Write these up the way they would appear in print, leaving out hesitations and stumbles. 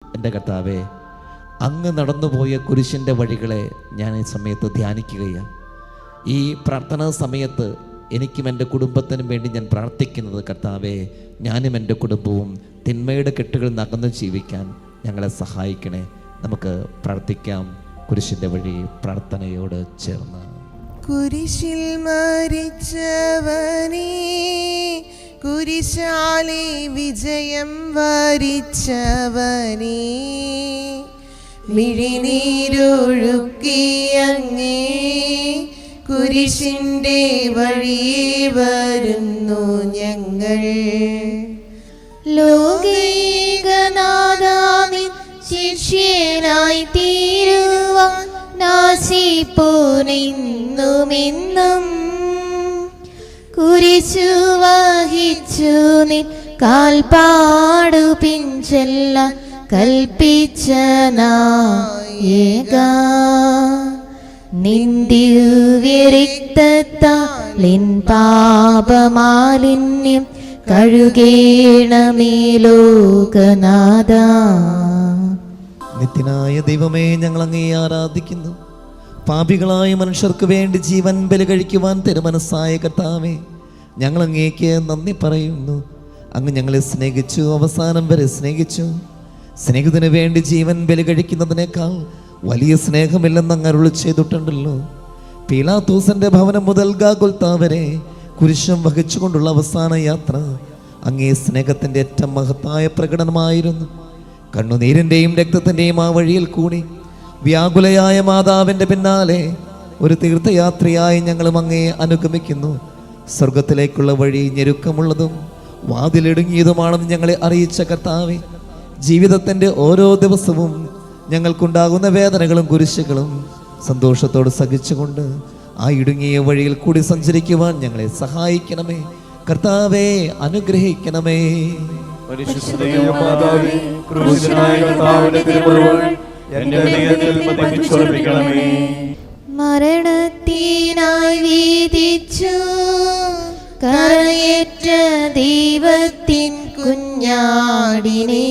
എൻ്റെ കർത്താവേ, അങ്ങ് നടന്നുപോയ കുരിശിൻ്റെ വഴികളെ ഞാൻ ഈ സമയത്ത് ധ്യാനിക്കുകയാണ്. ഈ പ്രാർത്ഥനാ സമയത്ത് എനിക്കും എൻ്റെ കുടുംബത്തിനും വേണ്ടി ഞാൻ പ്രാർത്ഥിക്കുന്നത്, കർത്താവേ, ഞാനും എൻ്റെ കുടുംബവും തിന്മയുടെ കെട്ടുകളിൽ നിന്ന് അകന്ന് ജീവിക്കാൻ ഞങ്ങളെ സഹായിക്കണേ. നമുക്ക് പ്രാർത്ഥിക്കാം കുരിശിൻ്റെ വഴി പ്രാർത്ഥനയോട് ചേർന്ന്. കുരിശിൽ മരിച്ചവനേ, കുരിശാലെ വിജയം വരിച്ചവനേ, മിഴിനീരൊഴുക്കിയങ്ങേ കുരിശിൻ്റെ വഴിയേ വരുന്നു ഞങ്ങൾ. ലോകൈകനാഥാനിൻ ശിഷ്യനായി തീരുവാൻ നാശിപ്പോനെന്നുമെന്നും കുരിശു വഹിച്ചു നിൻ കാൽപ്പാടു പിൻചെല്ലാൻ കൽപ്പിച്ച നായക, നിൻ ദിവ്യരക്തത്താൽ എൻ പാപമാലിന്യം കഴുകേണമേ ലോകനാഥ. നിത്യനായ ദൈവമേ, ഞങ്ങൾ അങ്ങേ ആരാധിക്കുന്നു. പാപികളായ മനുഷ്യർക്ക് വേണ്ടി ജീവൻ ബലി കഴിക്കുവാൻ തിരുമനസ്സായ കർത്താവേ, ഞങ്ങൾ അങ്ങേക്ക് നന്ദി പറയുന്നു. അങ്ങ് ഞങ്ങളെ സ്നേഹിച്ചു, അവസാനം വരെ സ്നേഹിച്ചു. സ്നേഹത്തിന് വേണ്ടി ജീവൻ ബലി കഴിക്കുന്നതിനേക്കാൾ വലിയ സ്നേഹമില്ലെന്ന് അങ്ങ് അരുളി ചെയ്തിട്ടുണ്ടല്ലോ. പീലാത്തോസിന്റെ ഭവനം മുതൽ ഗാഗുൽത്താ വരെ കുരിശും വഹിച്ചുകൊണ്ടുള്ള അവസാന യാത്ര അങ്ങേ സ്നേഹത്തിൻ്റെ ഏറ്റവും മഹത്തായ പ്രകടനമായിരുന്നു. കണ്ണുനീരിൻ്റെയും രക്തത്തിൻ്റെയും ആ വഴിയിൽ കൂടി വ്യാകുലയായ മാതാവിൻ്റെ പിന്നാലെ ഒരു തീർത്ഥയാത്രയായി ഞങ്ങളും അങ്ങേ അനുഗമിക്കുന്നു. സ്വർഗത്തിലേക്കുള്ള വഴി ഞെരുക്കമുള്ളതും വാതിലിടുങ്ങിയതുമാണെന്ന് ഞങ്ങളെ അറിയിച്ച കർത്താവേ, ജീവിതത്തിൻ്റെ ഓരോ ദിവസവും ഞങ്ങൾക്കുണ്ടാകുന്ന വേദനകളും കുരിശുകളും സന്തോഷത്തോട് സഹിച്ചുകൊണ്ട് ആ ഇടുങ്ങിയ വഴിയിൽ കൂടി സഞ്ചരിക്കുവാൻ ഞങ്ങളെ സഹായിക്കണമേ. കർത്താവേ, അനുഗ്രഹിക്കണമേ. മരണത്തിനായി വീതിച്ചു കരയേറ്റ ദൈവത്തിൻ കുഞ്ഞാടിനെ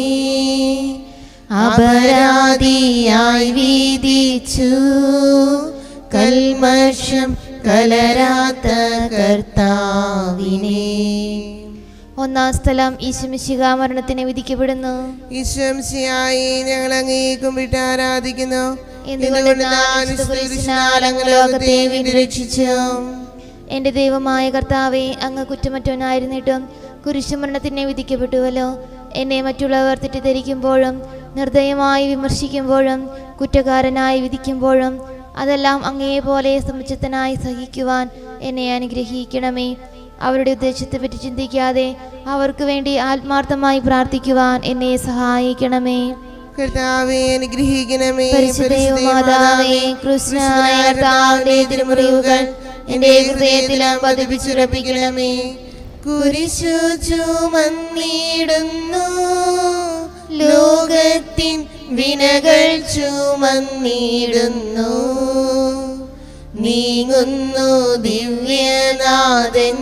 അപരാധിയായി വീതിച്ചു കൽമഷം കലരാത്ത കർത്താവിനെ. ഒന്നാം സ്ഥലം, ഈശോമിശിഹ മരണത്തിന് വിധിക്കപ്പെടുന്നു. ഈശോമിശിഹായെ ഞങ്ങൾ അങ്ങേ കുമ്പിട്ട് ആരാധിക്കുന്നു. ലോകത്തെ വീണ്ടും രക്ഷിച്ചു. എന്റെ ദൈവമായ കർത്താവേ, അങ്ങ് കുറ്റമറ്റവനായിരുന്നിട്ടും കുരിശുമരണത്തിന് വിധിക്കപ്പെട്ടുവല്ലോ. എന്നെ മറ്റുള്ളവർ തെറ്റിദ്ധരിക്കുമ്പോഴും നിർദ്ദയമായി വിമർശിക്കുമ്പോഴും കുറ്റക്കാരനായി വിധിക്കുമ്പോഴും അതെല്ലാം അങ്ങേപോലെ സമുചിതനായി സഹിക്കുവാൻ എന്നെ അനുഗ്രഹിക്കണമേ. അവരുടെ ഉദ്ദേശത്തെപ്പറ്റി ചിന്തിക്കാതെ അവർക്ക് വേണ്ടി ആത്മാർത്ഥമായി പ്രാർത്ഥിക്കുവാൻ എന്നെ സഹായിക്കണമേ. കർത്താവേ, അനുഗ്രഹിക്കണമേ. പരിശുദ്ധമാതാവേ, കൃഷ്ണനായ കർത്താവിന്റെ തിരുമുറിവുകൾ എന്റെ ഹൃദയത്തിലും പതിപ്പിച്ചുറപ്പിക്കണമേ. കുരിശു ചുമന്നിടുന്നു, ലോകത്തിൻ വിനകൾ ചുമന്നിടുന്നു, നീങ്ങുന്നു ദിവ്യനാഥൻ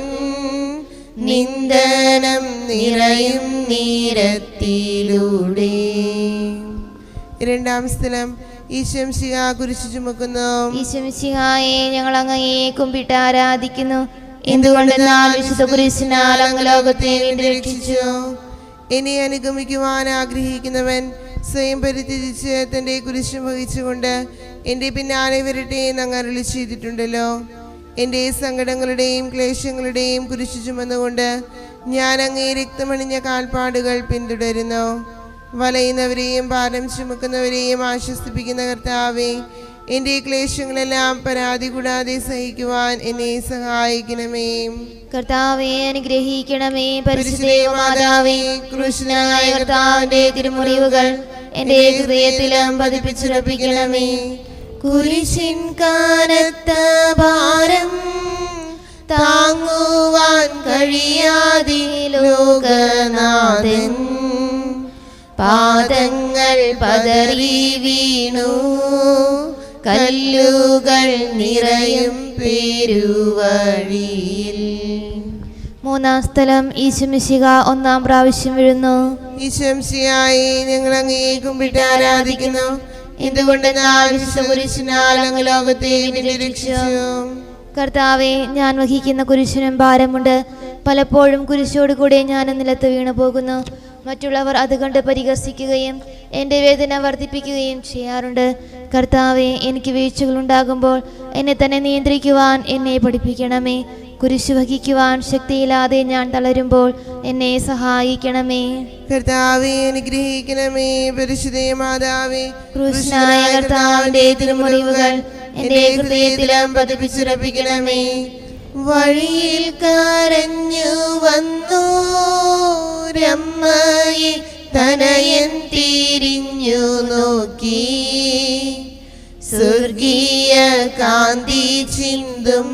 നിന്ദനം നിറയും നീരത്തിലൂടെ. രണ്ടാം സ്ഥലം, ഈശോമിശിഹ കുരിശു ചുമക്കുന്നു. ഈശോമിശിഹായെ ഞങ്ങൾ അങ്ങയെ കുമ്പിട്ട് ആരാധിക്കുന്നു. എന്തുകൊണ്ടെന്നാൽ വിശുദ്ധ കുരിശിനാൽ അങ്ങ് ലോകത്തെ വീണ്ടും രക്ഷിച്ചു. എന്നെ അനുഗമിക്കുവാൻ ആഗ്രഹിക്കുന്നവൻ സ്വയം പരിത്യജിച്ച് തൻ്റെ കുരിശ് വഹിച്ചുകൊണ്ട് എൻ്റെ പിന്നാലെ വരട്ടെ എന്ന് അങ്ങ് അരുളി ചെയ്തിട്ടുണ്ടല്ലോ. എൻ്റെ സങ്കടങ്ങളുടെയും ക്ലേശങ്ങളുടെയും കുരിശു ചുമന്നുകൊണ്ട് ഞാൻ അങ്ങേ രക്തമണിഞ്ഞ കാൽപ്പാടുകൾ പിന്തുടരുന്നു. വലയുന്നവരെയും ഭാരം ചുമക്കുന്നവരെയും ആശ്വസിപ്പിക്കുന്ന കർത്താവേ, എൻ്റെ ക്ലേശങ്ങളെല്ലാം പരാതി കൂടാതെ സഹിക്കുവാൻ എന്നെ സഹായിക്കണമേ. കർത്താവേ, അനുഗ്രഹിക്കണമേ. പരിശുദ്ധമാതാവേ, കൃഷ്ണനായ കർത്താവിന്റെ തിരുമുറിവുകൾ എന്റെ ഹൃദയത്തിലും പതിപ്പിച്ചുറപ്പിക്കണമേ. കുരിശിൻ കനത്ത ഭാരം താങ്ങുവാൻ കഴിയാതെ ലോകനാഥൻ പാദങ്ങൾ പതറി വീണു, കല്ലുകൾ നിറയും പെരുവഴിയിൽ. മൂന്നാം സ്ഥലം ഈശോമിശിഹ ഒന്നാം പ്രാവശ്യം വീഴുന്നു. ഈശോമിശിഹായെ ഞങ്ങൾ അങ്ങയെ കുമ്പിട്ട് ആരാധിക്കുന്നു. എന്തുകൊണ്ടെന്നാൽ വിശുദ്ധ കുരിശിനാൽ അങ്ങ് ലോകത്തെ രക്ഷിച്ചു. കർത്താവെ, ഞാൻ വഹിക്കുന്ന കുരിശിനും ഭാരമുണ്ട്. പലപ്പോഴും കുരിശോടുകൂടെ ഞാൻ നിലത്ത് വീണു പോകുന്നു. മറ്റുള്ളവർ അത് കണ്ട് പരിഹസിക്കുകയും എൻ്റെ വേദന വർദ്ധിപ്പിക്കുകയും ചെയ്യാറുണ്ട്. കർത്താവെ, എനിക്ക് വീഴ്ചകളുണ്ടാകുമ്പോൾ എന്നെ തന്നെ നിയന്ത്രിക്കുവാൻ എന്നെ പഠിപ്പിക്കണമേ. കുരിശു വഹിക്കുവാൻ ശക്തിയില്ലാതെ ഞാൻ തളരുമ്പോൾ എന്നെ സഹായിക്കണമേ. കർത്താവെ, അനുഗ്രഹിക്കണമേ. പരിശുദ്ധ മാതാവേ, ക്രൂശനായ കർത്താവിന്റെ തിരുമുറിവുകൾ എൻ്റെ ഹൃദയത്തിലും പതിപ്പിച്ചുറപ്പിക്കണമേ. വഴിയിൽ കരഞ്ഞു വന്നു രമ്മയെ തനയൻ തിരിഞ്ഞു നോക്കി, സ്വർഗീയ കാന്തി ചിന്തും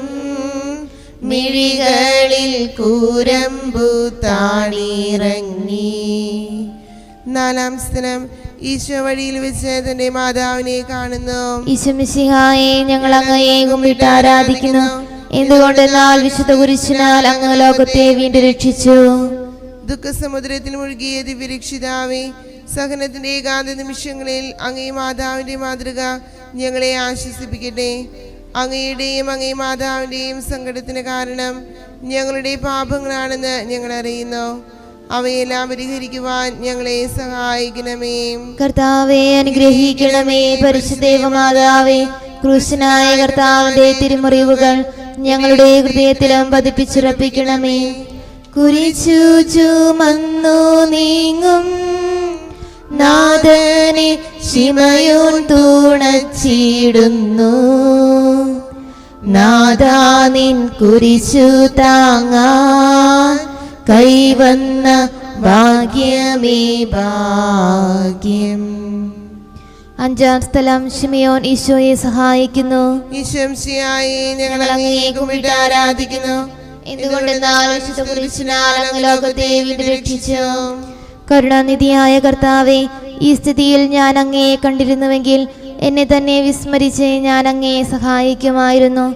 മിഴികളിൽ കൂരമ്പു താണിറങ്ങി. നാലാം സ്ഥലം ഈശോ വഴിയിൽ വെച്ച് തന്റെ മാതാവിനെ കാണുന്നു. ഈശോമിശിഹായെ ഞങ്ങൾ അങ്ങയെ കുമ്പിട്ട് ആരാധിക്കുന്നു. എന്തുകൊണ്ടെന്നാൽ വിശുദ്ധ കുരിശിനാൽ അങ്ങ് ലോകത്തെ വീണ്ടും രക്ഷിച്ചു. ദുഃഖസമുദ്രത്തിൽ മുഴുകിയ ദിവ്യരക്ഷിതാവേ, സഹനത്തിന്റെ ഏകാന്ത നിമിഷങ്ങളിൽ അങ്ങേ മാതാവിന്റെ മാതൃക ഞങ്ങളെ ആശ്വസിപ്പിക്കട്ടെ. അങ്ങയുടെയും അങ്ങേ മാതാവിന്റെയും സങ്കടത്തിന് കാരണം ഞങ്ങളുടെ പാപങ്ങളാണെന്ന് ഞങ്ങൾ അറിയുന്നു. അവയെല്ലാം പരിഹരിക്കുവാൻ ഞങ്ങളെ സഹായിക്കണമേ. കർത്താവെ, അനുഗ്രഹിക്കണമേ. പരിശുദ്ധ മാതാവേ, ക്രൂശനായ കർത്താവിന്റെ തിരുമുറിവുകൾ ഞങ്ങളുടെ ഹൃദയത്തിലും പതിപ്പിച്ചുറപ്പിക്കണമേ. കുരിശു ചുമന്നു നീങ്ങും നാഥനെ ശിമയോൻ തുണച്ചിടുന്നു. നാഥാ, നിൻ കുരിശു താങ്ങാൻ കൈവന്ന ഭാഗ്യമേ ഭാഗ്യം. അഞ്ചാം സ്ഥലം ശിമയോൻ ഈശോയെ സഹായിക്കുന്നു. ഈശോമിശിഹായെ ഞങ്ങൾ അങ്ങയെ കുമ്പിട്ട് ആരാധിക്കുന്നു. എന്തുകൊണ്ടെന്നാൽ വിശുദ്ധ കുരിശിനാൽ അങ്ങ് ലോകത്തെ വീണ്ടും രക്ഷിച്ചു. കരുണാനിധിയായ കർത്താവെ, ഈ സ്ഥിതിയിൽ ഞാൻ അങ്ങയെ കണ്ടിരുന്നുവെങ്കിൽ എന്നെ തന്നെ വിസ്മരിച്ച് ഞാൻ അങ്ങയെ സഹായിക്കുമായിരുന്നു.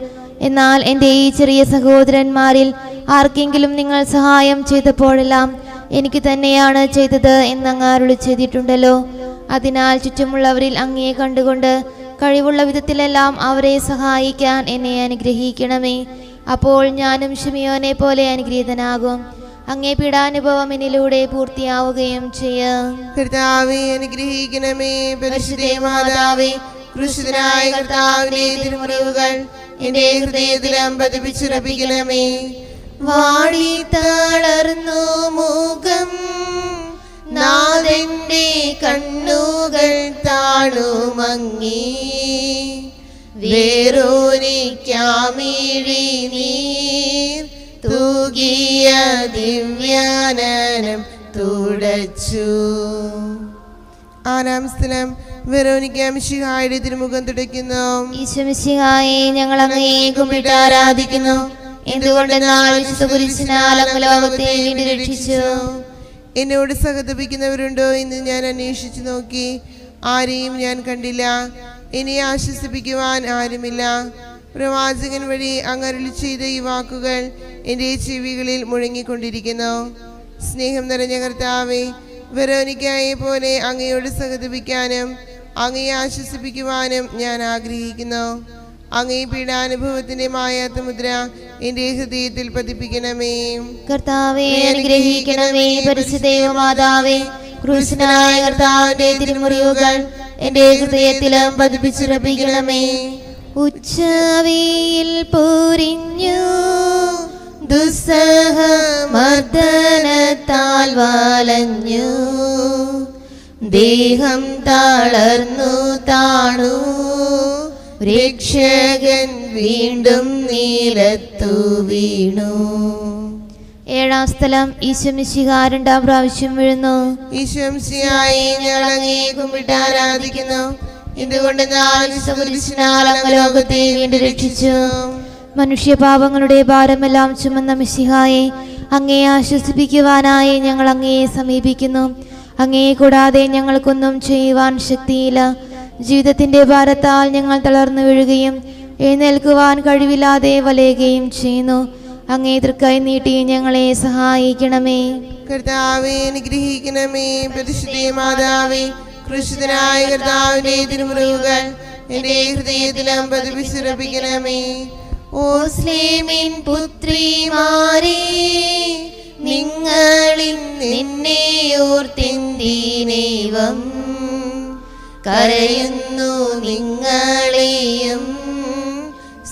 എന്നാൽ എൻ്റെ ഈ ചെറിയ സഹോദരന്മാരിൽ ആർക്കെങ്കിലും നിങ്ങൾ സഹായം ചെയ്തപ്പോഴെല്ലാം എനിക്ക് തന്നെയാണ് ചെയ്തത് എന്നങ്ങ് അരുളി ചെയ്തിട്ടുണ്ടല്ലോ. അതിനാൽ ചുറ്റുമുള്ളവരിൽ അങ്ങയെ കണ്ടുകൊണ്ട് കഴിവുള്ള വിധത്തിലെല്ലാം അവരെ സഹായിക്കാൻ എന്നെ അനുഗ്രഹിക്കണമേ. അപ്പോൾ ഞാനും ശിമയോനെ പോലെ അനുഗ്രഹീതനാകും. അങ്ങേ പീഡാനുഭവം എന്നിലൂടെ പൂർത്തിയാവുകയും ചെയ്യാം. കർത്താവെ, അനുഗ്രഹിക്കണമേ. പരിശുദ്ധ മാതാവേ, ക്രൂശിതനായ കർത്താവിന്റെ തിരുമുറിവുകൾ എന്റെ ഹൃദയത്തിലും പതിപ്പിച്ചുറപ്പിക്കണമേ. വാടി തളർന്നു മുഖം, നാഥന്റെ കണ്ണുകൾ താണുമങ്ങി, വേറൊരിക്കാമിഴി നീർ തൂകിയ ദിവ്യാനനം തുടച്ചു. ആറാം സ്ഥലം വെറോനിക്ക മിശിഹായുടെ തിരുമുഖം തുടയ്ക്കുന്നു. ഈശോമിശിഹായെ ഞങ്ങൾ അങ്ങയെ കുമ്പിട്ട് ആരാധിക്കുന്നു. എന്തുകൊണ്ടെന്നാൽ വിശുദ്ധ കുരിശിനാൽ അങ്ങ് ലോകത്തെ വീണ്ടും രക്ഷിച്ചു. എന്നോട് സഹതപിക്കുന്നവരുണ്ടോ എന്ന് ഞാൻ അന്വേഷിച്ചു നോക്കി, ആരെയും ഞാൻ കണ്ടില്ല. എന്നെ ആശ്വസിപ്പിക്കുവാൻ ആരുമില്ല. പ്രവാചകൻ വഴി അങ്ങ് അരുളി ചെയ്ത ഈ വാക്കുകൾ എൻ്റെ ചെവികളിൽ മുഴങ്ങിക്കൊണ്ടിരിക്കുന്നു. സ്നേഹം നിറഞ്ഞ കർത്താവേ, വെറോനിക്കയെ പോലെ അങ്ങയോട് സഹതപിക്കാനും അങ്ങയെ ആശ്വസിപ്പിക്കുവാനും ഞാൻ ആഗ്രഹിക്കുന്നു. അങ്ങേ പീഡാനുഭവത്തിന്റെ മായാത്ത മുദ്ര എൻ്റെ ഹൃദയത്തിൽ പതിപ്പിക്കണമേ. കർത്താവേ, അനുഗ്രഹിക്കണമേ. പരിശുദ്ധ മാതാവേ, ക്രൂശനായ കർത്താവിന്റെ തിരുമുറിവുകൾ എൻ്റെ ഹൃദയത്തിലും പതിപ്പിച്ചുറപ്പിക്കണമേ. ഉച്ചവെയിൽ പൊരിഞ്ഞു ദുസ്സഹ മർദ്ദനത്താൽ വലഞ്ഞു, ദേഹം തളർന്നു താണു, രക്ഷകൻ വീണ്ടും നിലത്തു വീണു. ഏഴാം സ്ഥലം ഈശോമിശിഹ രണ്ടാം പ്രാവശ്യം വീഴുന്നു. ഈശോമിശിഹായെ ഞങ്ങൾ അങ്ങയെ കുമ്പിട്ട് ആരാധിക്കുന്നു. എന്തുകൊണ്ടെന്നാൽ കുരിശിനാൽ അങ്ങ് ലോകത്തെ വീണ്ടും രക്ഷിച്ചു. മനുഷ്യപാപങ്ങളുടെ ഭാരമെല്ലാം ചുമന്ന മിശിഹായെ, അങ്ങയെ ആശ്വസിപ്പിക്കുവാനായി ഞങ്ങൾ അങ്ങയെ സമീപിക്കുന്നു. അങ്ങയെ കൂടാതെ ഞങ്ങൾക്കൊന്നും ചെയ്യുവാൻ ശക്തിയില്ല. ജീവിതത്തിന്റെ ഭാരത്താൽ ഞങ്ങൾ തളർന്നു വീഴുകയും എഴുന്നേൽക്കുവാൻ കഴിവില്ലാതെ വലയുകയും ചെയ്യുന്നു. അങ്ങേ തൃക്കൈ നീട്ടി ഞങ്ങളെ സഹായിക്കണമേ. കർത്താവെ അനുഗ്രഹിക്കണമേ. പരിശുദ്ധ മാതാവേ, ക്രൂശിതനായ കർത്താവിന്റെ തിരുമുറിവുകൾ എന്റെ ഹൃദയത്തിലും പതിപ്പിച്ചുറപ്പിക്കണമേ. ഓ സ്ലേമിൻ പുത്രിമാരേ, നിങ്ങളിൽ നിന്നെ ഓർത്തിന്ദീനൈവം കരയുന്നു. നിങ്ങളെയും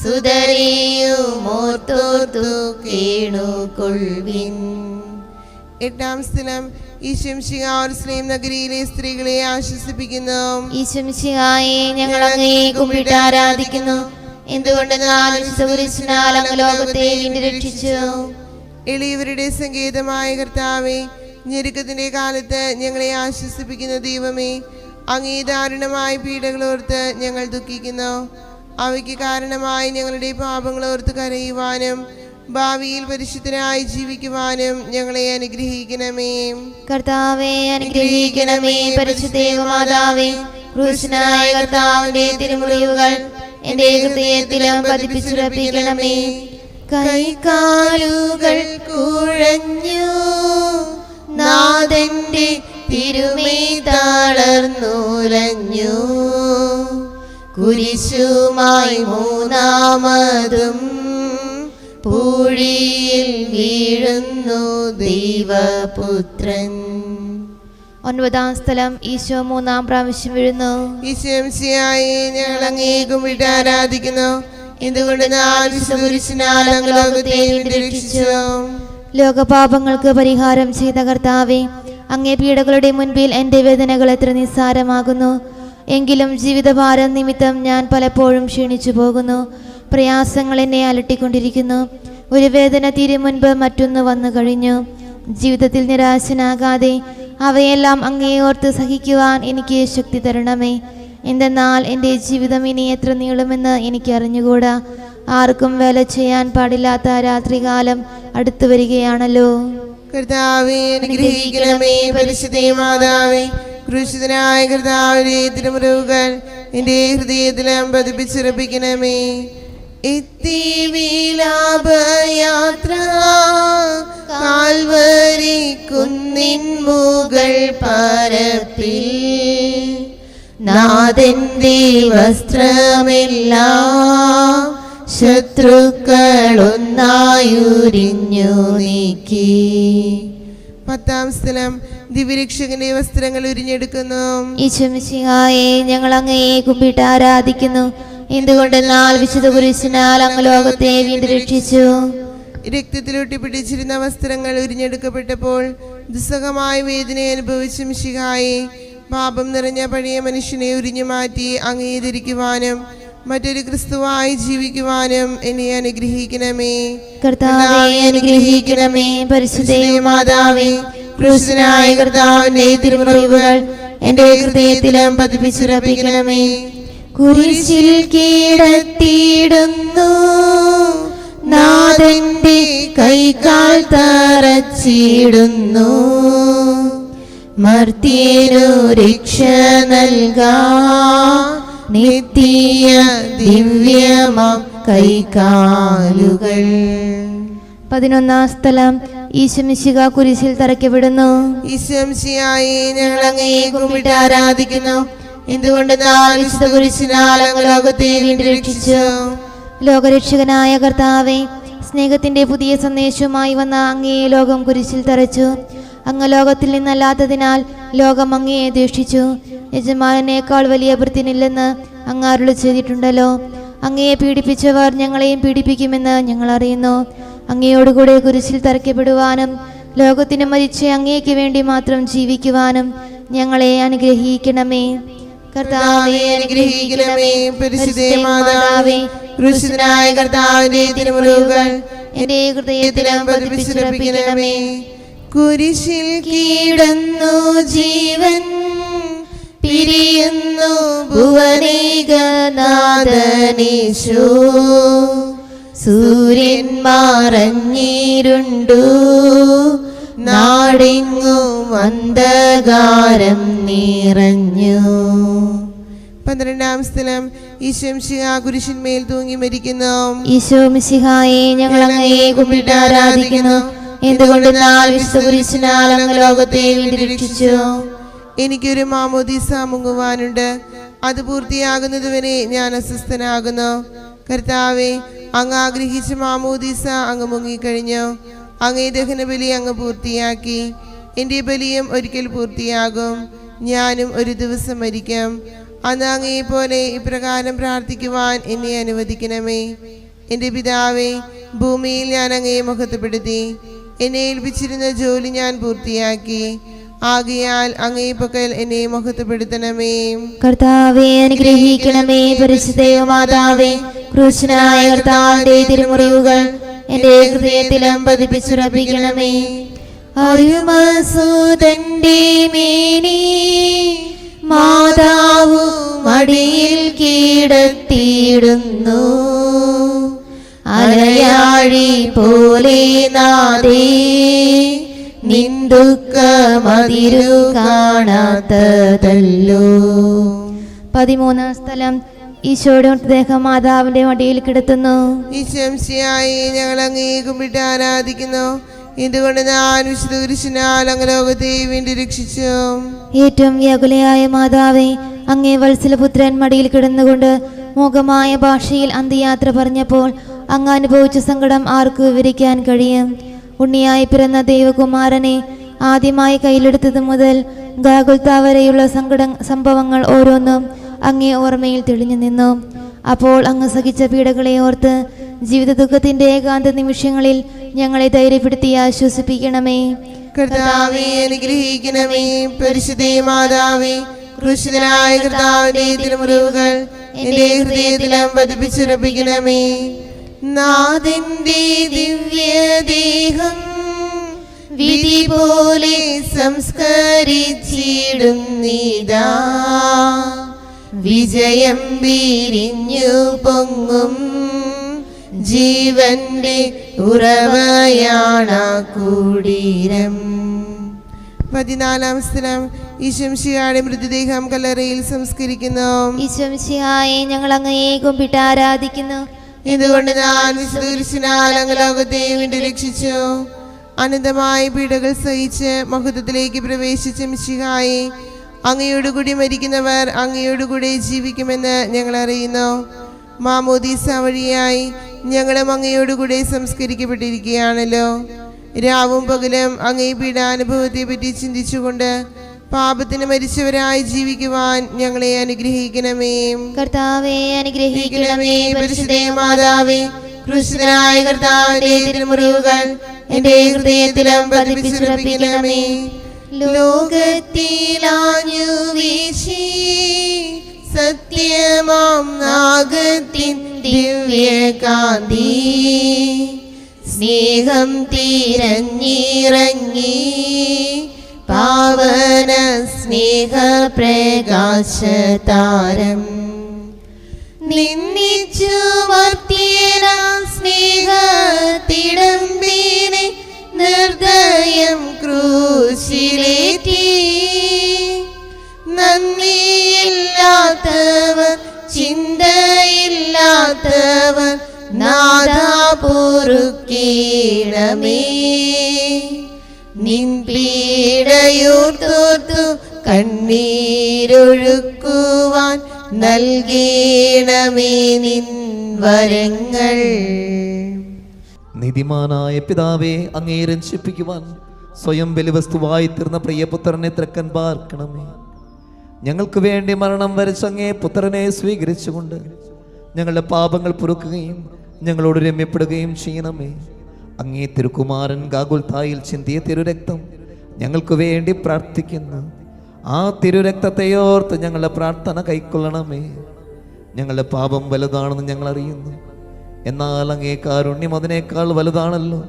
സുതരെയും ഓർത്തോർത്തു കേണുകൊള്ളുവിൻ. എട്ടാം സ്ഥലം ഈശംശിഹാ യെരൂശലേം നഗരിയിലെ സ്ത്രീകളെ ആശ്വസിപ്പിക്കുന്നു. ഈശംശിഹായെ ഞങ്ങൾ അങ്ങയെ കുമ്പിട്ട് ആരാധിക്കുന്നു. എന്തുകൊണ്ടെന്നാൽ കുരിശിനാൽ അങ്ങ് ലോകത്തെ വീണ്ടും രക്ഷിച്ചു. എളിയവരുടെ സങ്കേതമായ കർത്താവേ, ഞെരുക്കത്തിന്റെ കാലത്ത് ഞങ്ങളെ ആശ്വസിപ്പിക്കുന്ന ദൈവമേ, അങ്ങേ ദാരുണമായ പീഡകളോർത്ത് ഞങ്ങൾ ദുഃഖിക്കുന്നു. അവയ്ക്ക് കാരണമായി ഞങ്ങളുടെ പാപങ്ങളോർത്ത് കരയുവാനും ഭാവിയിൽ പരിശുദ്ധരായി ജീവിക്കുവാനും ഞങ്ങളെ അനുഗ്രഹിക്കണമേ. കർത്താവേ അനുഗ്രഹിക്കണമേ. പരിശുദ്ധ മാതാവേ, ക്രൂശനായ കർത്താവിന്റെ തിരുമുറിവുകൾ എന്റെ ഹൃദയത്തിലും പതിപ്പിച്ചുറപ്പിക്കണമേ. കൈകാലുകൾ കുഴഞ്ഞു, നാഥന്റെ തിരുമേ തളർന്നുലഞ്ഞു. കുരിശുമായി മൂന്നാമതും പൂഴിയിൽ വീഴുന്നു ദൈവപുത്രൻ. ഒൻപതാം സ്ഥലം ഈശോ മൂന്നാം പ്രാവശ്യം വീഴുന്നു. ഈശോമിശിഹായെ ഞങ്ങൾ അങ്ങയെ കുമ്പിട്ട് ആരാധിക്കുന്നു. എന്തുകൊണ്ടെന്നാൽ കുരിശിനാൽ അങ്ങ് ലോകത്തെ വീണ്ടും രക്ഷിച്ചു. ലോകപാപങ്ങൾക്ക് പരിഹാരം ചെയ്ത കർത്താവേ, അങ്ങേ പീഡകളുടെ മുൻപിൽ എൻ്റെ വേദനകൾ എത്ര നിസ്സാരമാകുന്നു. എങ്കിലും ജീവിതഭാരം നിമിത്തം ഞാൻ പലപ്പോഴും ക്ഷീണിച്ചു പോകുന്നു. പ്രയാസങ്ങൾ എന്നെ അലട്ടിക്കൊണ്ടിരിക്കുന്നു. ഒരു വേദന തീരെ മുൻപ് മറ്റൊന്ന് വന്നു കഴിഞ്ഞു. ജീവിതത്തിൽ നിരാശനാകാതെ അവയെല്ലാം അങ്ങേ ഓർത്ത് സഹിക്കുവാൻ എനിക്ക് ശക്തി തരണമേ. എന്തെന്നാൽ എൻ്റെ ജീവിതം ഇനി എത്ര നീളുമെന്ന് എനിക്ക് അറിഞ്ഞുകൂടാ. ആർക്കും വേല ചെയ്യാൻ പാടില്ലാത്ത രാത്രികാലം അടുത്തു വരികയാണല്ലോ. കർത്താവേ അനുഗ്രഹിക്കണമേ. പരിശുദ്ധ മാതാവേ, ക്രൂശിതനായ കർത്താവിന്റെ തിരുമുറിവുകൾ എന്റെ ഹൃദയത്തിലും പതിപ്പിച്ചുറപ്പിക്കണമേ. എത്തി വിലാപയാത്ര കാൽവരി കുന്നിൻ മുകൾ പരപ്പിൽ, നാഥന്റെ വസ്ത്രമെല്ലാം ശത്രുക്കളൊന്നായുരിഞ്ഞു നീക്കി. പത്താം സ്ഥലം ദിവ്യരക്ഷകന്റെ വസ്ത്രങ്ങൾ ഉരിഞ്ഞെടുക്കുന്നു. ഈശോമിശിഹായെ ഞങ്ങൾ അങ്ങയെ കുമ്പിട്ട് ആരാധിക്കുന്നു. എന്തുകൊണ്ടെന്നാൽ വിശുദ്ധ കുരിശിനാൽ അങ്ങ് ലോകത്തെ വീണ്ടും രക്ഷിച്ചു. രക്തത്തിലൊട്ടിപ്പിടിച്ചിരുന്ന വസ്ത്രങ്ങൾ ഉരിഞ്ഞെടുക്കപ്പെട്ടപ്പോൾ ദുസ്സഹമായ വേദന അനുഭവിച്ച മിശിഹായെ, പാപം നിറഞ്ഞ പഴയ മനുഷ്യനെ ഉരിഞ്ഞു മാറ്റി അങ്ങയെ ധരിക്കുവാനും മറ്റൊരു ക്രിസ്തുവായി ജീവിക്കുവാനും എന്നെ അനുഗ്രഹിക്കണമേ. കർത്താവേ അനുഗ്രഹിക്കണമേ. പരിശുദ്ധ മാതാവേ, ക്രൂശനായ കർത്താവിന്റെ തിരുമുറിവുകൾ എന്റെ ഹൃദയത്തിലും പതിപ്പിച്ചുറപ്പിക്കണമേ. കുരിശിൽ കീഴത്തിയിടുന്നു, നാഥന്റെ കൈകാൽ തറച്ചിടുന്നു. മർത്യനു രക്ഷ നൽകാൻ നിത്യ ദിവ്യമാം കൈകാലുകൾ. 11-ാം സ്ഥലം ഈശോമിശിഹ കുരിശിൽ തറയ്ക്കപ്പെടുന്നു. ഈശോമിശിഹായെ ഞങ്ങൾ അങ്ങയെ കുമ്പിട്ട് ആരാധിക്കുന്നു. എന്തുകൊണ്ടെന്നാൽ വിശുദ്ധ കുരിശിനാൽ അങ്ങ് ലോകത്തെ വീണ്ടും രക്ഷിച്ചു. ലോകരക്ഷകനായ കർത്താവേ, സ്നേഹത്തിന്റെ പുതിയ സന്ദേശവുമായി വന്ന അങ്ങയെ ലോകം കുരിശിൽ തറച്ചു. അങ്ങ് ലോകത്തിൽ നിന്നല്ലാത്തതിനാൽ ലോകം അങ്ങയെ ദ്വേഷിച്ചു. യജമാനേക്കാൾ വലിയ ഭൃത്യനില്ലെന്ന് അങ്ങ് അരുളി ചെയ്തിട്ടുണ്ടല്ലോ. അങ്ങയെ പീഡിപ്പിച്ചവർ ഞങ്ങളെയും പീഡിപ്പിക്കുമെന്ന് ഞങ്ങൾ അറിയുന്നു. അങ്ങയോടുകൂടെ കുരിശിൽ തറയ്ക്കപ്പെടുവാനും ലോകത്തിന് മരിച്ച അങ്ങേക്ക് വേണ്ടി മാത്രം ജീവിക്കുവാനും ഞങ്ങളെ അനുഗ്രഹിക്കണമേ. കർത്താവേ അനുഗ്രഹിക്കണമേ. പരിശുദ്ധ മാതാവേ, ക്രൂശിതനായ കർത്താവിന്റെ തിരുമുറിവുകൾ എന്റെ ഹൃദയത്തിലും പതിപ്പിച്ചുറപ്പിക്കണമേ. കുരിശിൽ കീടന്നു ജീവൻ പിരിയുന്നു ഭുവനേകനാഥനീശോ. സൂര്യൻ മറഞ്ഞിരുണ്ടു, നാടെങ്ങും അന്ധകാരം നിറഞ്ഞു. 12-ാം സ്ഥലം ഈശോ മിശിഹാ കുരിശിന്മേൽ തൂങ്ങി മരിക്കുന്നു. ഈശോ മിശിഹായെ ഞങ്ങൾ അങ്ങയെ കുമ്പിട്ട് ആരാധിക്കുന്നു. എന്തുകൊണ്ടെന്നാൽ വിശുദ്ധ കുരിശിനാൽ അങ്ങ് ലോകത്തെ വീണ്ടും രക്ഷിച്ചു. എനിക്കൊരു മാമോദീസ മുങ്ങുവാനുണ്ട്. അത് പൂർത്തിയാകുന്നതുവരെ ഞാൻ അസ്വസ്ഥനാകുന്നു. കർത്താവെ, അങ്ങ് ആഗ്രഹിച്ച മാമോദീസ അങ്ങ് മുങ്ങിക്കഴിഞ്ഞു. അങ്ങേ ദഹനബലി അങ്ങ് പൂർത്തിയാക്കി. എൻ്റെ ബലിയും ഒരിക്കൽ പൂർത്തിയാകും. ഞാനും ഒരു ദിവസം മരിക്കും. അന്ന് അങ്ങയെ പോലെ ഇപ്രകാരം പ്രാർത്ഥിക്കുവാൻ എന്നെ അനുവദിക്കണമേ. എൻ്റെ പിതാവേ, ഭൂമിയിൽ ഞാൻ അങ്ങയെ മഹത്വപ്പെടുത്തി. എന്നെ ഏൽപ്പിച്ചിരുന്ന ജോലി ഞാൻ പൂർത്തിയാക്കി. ആകയാൽ അങ്ങേ പക്കൽ എന്നെ മഹത്വപ്പെടുത്തണമേ. കർത്താവെ അനുഗ്രഹിക്കണമേ. പരിശുദ്ധ മാതാവേ, ക്രൂശനായ കർത്താവിന്റെ തിരുമുറിവുകൾ എന്റെ ഹൃദയത്തിലും പതിപ്പിച്ചുറപ്പിക്കണമേ. അരുമസുതന്റെ മേനി മാതാവു മടിയിൽ കീടത്തിയിടുന്നു. അലയാഴി പോലെ നാദേ നിന്ദുഃഖമതിരു കാണാത്തതല്ലോ. 13-ാം സ്ഥലം ഈശോയുടെ മൃതദേഹം മാതാവിന്റെ മടിയിൽ കിടത്തുന്നു. ഈശംസിയായി ഞങ്ങൾ അങ്ങേ കുമ്പിട്ട് ആരാധിക്കുന്നു. എന്തുകൊണ്ട് ഞാൻ വിശുദ്ധ കുരിശിനാൽ അങ്ങ് ലോകത്തെ വീണ്ടും രക്ഷിച്ചു. ഏറ്റവും വ്യാകുലയായ മാതാവേ, അങ്ങേ വത്സലപുത്രൻ മടിയിൽ കിടന്നുകൊണ്ട് മൂകമായ ഭാഷയിൽ അന്ത്യയാത്ര പറഞ്ഞപ്പോൾ അങ്ങ് അനുഭവിച്ച സങ്കടം ആർക്ക് വിവരിക്കാൻ കഴിയും? ഉണ്ണിയായി പിറന്ന ദൈവകുമാരനെ ആദ്യമായി കയ്യിലെടുത്തത് മുതൽ ഗാഗുൽത്ത വരെയുള്ള സംഭവങ്ങൾ ഓരോന്നും അങ്ങേ ഓർമ്മയിൽ തെളിഞ്ഞു നിന്നു. അപ്പോൾ അങ്ങ് സഹിച്ച പീഡകളെ ഓർത്ത് ജീവിത ദുഃഖത്തിന്റെ ഏകാന്ത നിമിഷങ്ങളിൽ ഞങ്ങളെ ധൈര്യപ്പെടുത്തി ആശ്വസിപ്പിക്കണമേ. കർത്താവേ അനുഗ്രഹിക്കണമേ. പരിശുദ്ധ മാതാവേ, ക്രൂശിതനായ കർത്താവിന്റെ തിരുമുറിവുകൾ എന്റെ ഹൃദയത്തിലും പതിപ്പിച്ചുറപ്പിക്കണമേ. നാഥന്റെ ദിവ്യദേഹം വിധി പോലെ സംസ്കരിച്ചിടുന്നിതാ. വിജയം വിരിഞ്ഞു പൊങ്ങും ജീവന്റെ ഉറവയാണ കുടീരം. 14-ാം സ്ഥലം ഈശംശിയുടെ മൃതദേഹം കല്ലറയിൽ സംസ്കരിക്കുന്നു. ഈശംശിയായെ ഞങ്ങൾ അങ്ങയെ കുമ്പിട്ട് ആരാധിക്കുന്നു. ഇതുകൊണ്ട് ഞാൻ വിശുദ്ധ കുരിശിനാൽ അങ്ങ് ലോകത്തെ വീണ്ടും രക്ഷിച്ചു. അനന്തമായ പീഡകൾ സഹിച്ച് മഹത്വത്തിലേക്ക് പ്രവേശിച്ച മിശിഹായെ, അങ്ങയോടുകൂടി മരിക്കുന്നവർ അങ്ങയോടുകൂടി ജീവിക്കുമെന്ന് ഞങ്ങൾ അറിയുന്നു. മാമോദീസ വഴിയായി ഞങ്ങളും അങ്ങയോടുകൂടി സംസ്കരിക്കപ്പെട്ടിരിക്കുകയാണല്ലോ. രാവും പകലും അങ്ങേ പീഡാനുഭവത്തെ പറ്റി ചിന്തിച്ചുകൊണ്ട് പാപത്തിന് മരിച്ചവരായി ജീവിക്കുവാൻ ഞങ്ങളെ അനുഗ്രഹിക്കണമേ. കർത്താവേ അനുഗ്രഹിക്കണമേ. പരിശുദ്ധ മാതാവേ, ക്രൂശിതനായ കർത്താവിന്റെ തിരുമുറിവുകൾ എന്റെ ഹൃദയത്തിലും പതിപ്പിച്ചുറപ്പിക്കണമേ. ലോകത്തിലാഞ്ഞു വീശി സത്യമാം നാഗത്തിൻ ദിവ്യകാന്തി സ്നേഹം തിരഞ്ഞിറങ്ങി പാവന സ്നേഹപ്രകാശതാരം നിന്നിച്ചു മർത്യന സ്നേഹത്തിടമ്പിനെ നിർദ്ദയം ക്രൂശിലേറ്റി. നന്ദിയില്ലാത്തവർ ചിന്തയില്ലാത്തവർ നാഥാ പൊറുക്കേണമേ. നിൻ പീഡയോർത്തോർത്തു കണ്ണീരൊഴുക്കുവാൻ നൽകേണമേ നിൻ വരങ്ങൾ. നീതിമാനായ പിതാവേ, അങ്ങേ രക്ഷിപ്പിക്കുവാൻ സ്വയം ബലിവസ്തുവായി തീർന്ന പ്രിയപുത്രനെ തൃക്കൻ പാർക്കണമേ. ഞങ്ങൾക്ക് വേണ്ടി മരണം വരച്ച അങ്ങേ പുത്രനെ സ്വീകരിച്ചുകൊണ്ട് ഞങ്ങളുടെ പാപങ്ങൾ പൊറുക്കുകയും ഞങ്ങളോട് രമ്യപ്പെടുകയും ചെയ്യണമേ. അങ്ങേ തിരുക്കുമാരൻ ഗാഗുൽത്തായിൽ ചിന്തിയ തിരുരക്തം ഞങ്ങൾക്ക് വേണ്ടി പ്രാർത്ഥിക്കുന്നു. ആ തിരുരക്തത്തെയോർത്ത് ഞങ്ങളുടെ പ്രാർത്ഥന കൈക്കൊള്ളണമേ. ഞങ്ങളുടെ പാപം വലുതാണെന്ന് ഞങ്ങൾ അറിയുന്നു. എന്നാൽ അങ്ങേ കാരുണ്യം അതിനേക്കാൾ വലുതാണല്ലോ.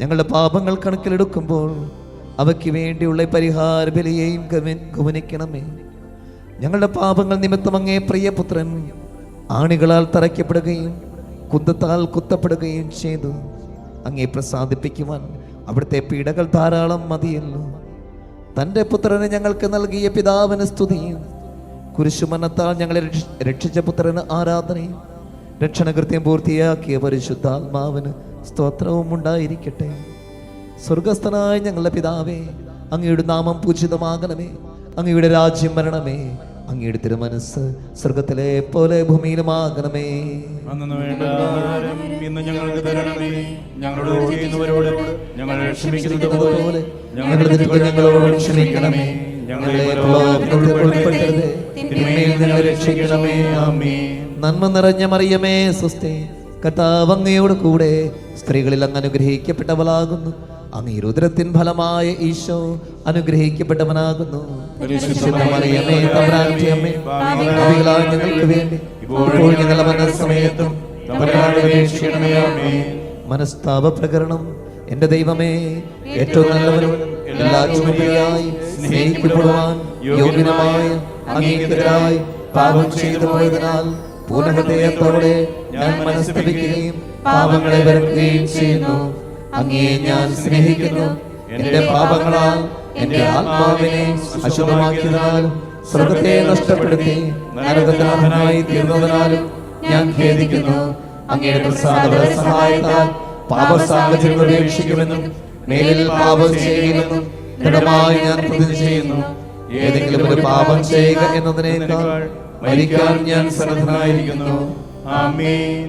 ഞങ്ങളുടെ പാപങ്ങൾ കണക്കിലെടുക്കുമ്പോൾ അവയ്ക്ക് വേണ്ടിയുള്ള പരിഹാര ബലിയെയും ഗമനിക്കണമേ. ഞങ്ങളുടെ പാപങ്ങൾ നിമിത്തം അങ്ങേ പ്രിയപുത്രൻ ആണികളാൽ തറയ്ക്കപ്പെടുകയും കുന്തത്താൽ കുത്തപ്പെടുകയും ചെയ്തു. അങ്ങേ പ്രസാദിപ്പിക്കുവാൻ അവിടുത്തെ പീഡകൾ ധാരാളം മതിയല്ലോ. തൻ്റെ പുത്രനെ ഞങ്ങൾക്ക് നൽകിയ പിതാവിന് സ്തുതിയും കുരിശുമരണത്താൽ ഞങ്ങളെ രക്ഷിച്ച പുത്രന് ആരാധനയും രക്ഷണകൃത്യം പൂർത്തിയാക്കിയ പരിശുദ്ധാത്മാവിന് സ്തോത്രവും ഉണ്ടായിരിക്കട്ടെ. സ്വർഗസ്ഥനായ ഞങ്ങളുടെ പിതാവേ, അങ്ങയുടെ നാമം പൂജിതമാകണമേ. അങ്ങയുടെ രാജ്യം വരണമേ. അങ്ങയുടെ തിരുമനസ് സ്വർഗത്തിലെ പോലെ ഭൂമിയിലുമാകണമേ. അന്നു വേണ്ട ആഹാരം ഇന്ന് ഞങ്ങൾക്ക് തരണമേ. ഞങ്ങളോട് ചെയ്യുന്നവരോട് ഞങ്ങൾ ക്ഷമിക്കുന്നത് പോലെ ഞങ്ങളുടെ തെറ്റുകൾ ഞങ്ങളോട് ക്ഷമിക്കണമേ. ഞങ്ങളെ പ്രലോഭനത്തിൽ ഉൾപ്പെടുത്തരുതേ, തിന്മയിൽ നിന്ന് ഞങ്ങളെ രക്ഷിക്കണമേ. ആമേൻ. നന്മ നിറഞ്ഞ മറിയമേ, സ്വസ്തി, കർത്താവ് അങ്ങയോട് കൂടെ സ്ത്രീകളിൽ അങ്ങ് അനുഗ്രഹിക്കപ്പെട്ടവളാകുന്നു. അങ്ങ് ഉദരത്തിൻ ഫലമായ ഈശോ അനുഗ്രഹിക്കപ്പെട്ടവനാകുന്നു. മറിയമേ, തമ്പുരാന്റെ അമ്മേ, പാപികളായ ഞങ്ങൾക്ക് വേണ്ടി ഇപ്പോൾ ഞങ്ങളുടെ മരണസമയത്തും തമ്പുരാനോട് അപേക്ഷിക്കണമേ. ആമേൻ. മനസ്താപ പ്രകരണം. എന്റെ ദൈവമേ, ഏറ്റവും നല്ലവനും എല്ലാ ചുമതലയായി സ്നേഹിക്കപ്പെടുവാൻ യോഗ്യനുമായ അങ്ങേക്കെതിരായി പാപം ചെയ്തു പോയതിനാൽ പൂർണ്ണഹൃദയത്തോടെ ഞാൻ മനസ്തപിക്കുകയും പാപങ്ങളെ വെറുക്കുകയും ചെയ്യുന്നു. അങ്ങയെ ഞാൻ സ്നേഹിക്കുന്നു. എന്റെ പാപങ്ങളാൽ എന്റെ ആത്മാവിനെ അശുദ്ധമാക്കിയതിനാലും സ്വർഗത്തെ നഷ്ടപ്പെടുത്തി നരകനാഥനായി തീർന്നതിനാലും ഞാൻ ഖേദിക്കുന്നു. അങ്ങയുടെ പ്രസാദ സഹായത്താൽ പാപസാഹചര്യങ്ങൾ ഉപേക്ഷിക്കുമെന്നും മേലിൽ പാപം ചെയ്യുമെന്നും ദൃഢമായി ഞാൻ പ്രതിജ്ഞ ചെയ്യുന്നു. ഏതെങ്കിലും ഒരു പാപം ചെയ്യുക എന്നതിനേക്കാൾ മരിക്കാൻ ഞാൻ സന്നദ്ധനായിരിക്കുന്നു. ആമേൻ.